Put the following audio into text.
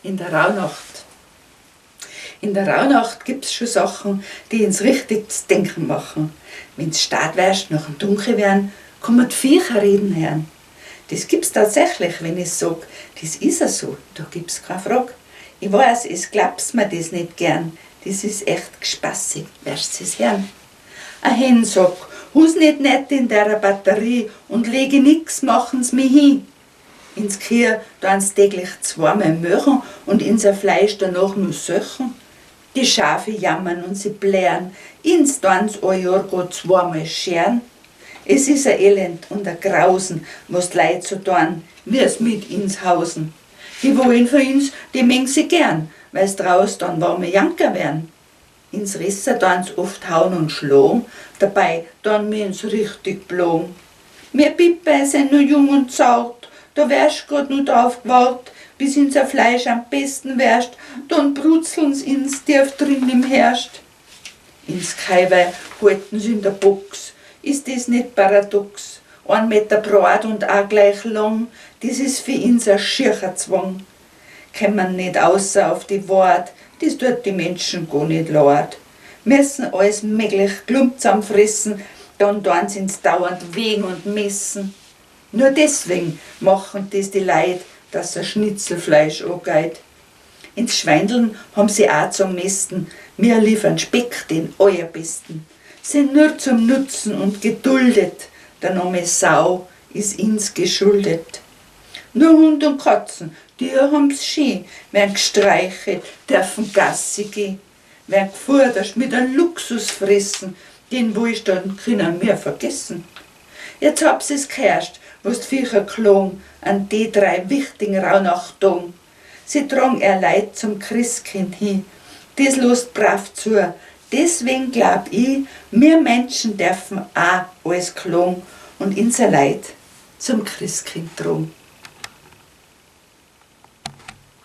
in der Rauhnacht. In der Rauhnacht gibt's schon Sachen, die uns richtig zu denken machen. Wenn's stark wärst, nach dem Dunkel werden, kann man die Viecher reden hören. Das gibt's tatsächlich, wenn ich sag, das ist ja so, da gibt's keine Frage. Ich weiß, es glaubst mir das nicht gern, das ist echt gespassig, wirst es hören. Ein Hen sagt, hus nicht nett in der Batterie und lege nix, machen's mir hin. Ins Kühe tun's täglich zweimal möchen und inser Fleisch danach nur söchen. Die Schafe jammern und sie blären, ins tun's ein Jahr go zweimal scheren. Es ist ein Elend und ein Grausen, was die Leute so tun, wie es mit ins Hausen. Die wollen für uns, die mengen sie gern, weil's draus dann warme Janker werden. Ins Risser tun's oft hauen und schlagen, dabei tun wir uns richtig blogen. Wir Pippe sind nur jung und zart, da wärst grad nur drauf gewartet, bis unser Fleisch am besten wärst, dann brutzeln's ins tief drin im Herst. Ins Kaiwei halten sie in der Box, ist das nicht paradox? 1 Meter breit und auch gleich lang, das ist für uns ein schierer Zwang. Kommen nicht außer auf die Wort, das tut die Menschen gar nicht leid. Müssen alles möglich klumpsam fressen, dann tun sie uns dauernd wegen und messen. Nur deswegen machen das die Leute, dass ein Schnitzelfleisch angeht. Ins Schweindeln haben sie auch zum Mästen, wir liefern Speck, den allerbesten. Sind nur zum Nutzen und geduldet, der Name Sau ist ins geschuldet. Nur Hund und Katzen, die haben's schön, werden gestreichelt, dürfen Gassi gehen, werden gefordert mit einem Luxus fressen, den Wohlstand können wir vergessen. Jetzt hab's es gehört, was die Viecher klagen, an die 3 wichtigen Rauhnacht-Tagen. Sie tragen ihr Leid zum Christkind hin, das lässt brav zu. Deswegen glaub ich, wir Menschen dürfen auch alles klagen und unser Leid zum Christkind tragen.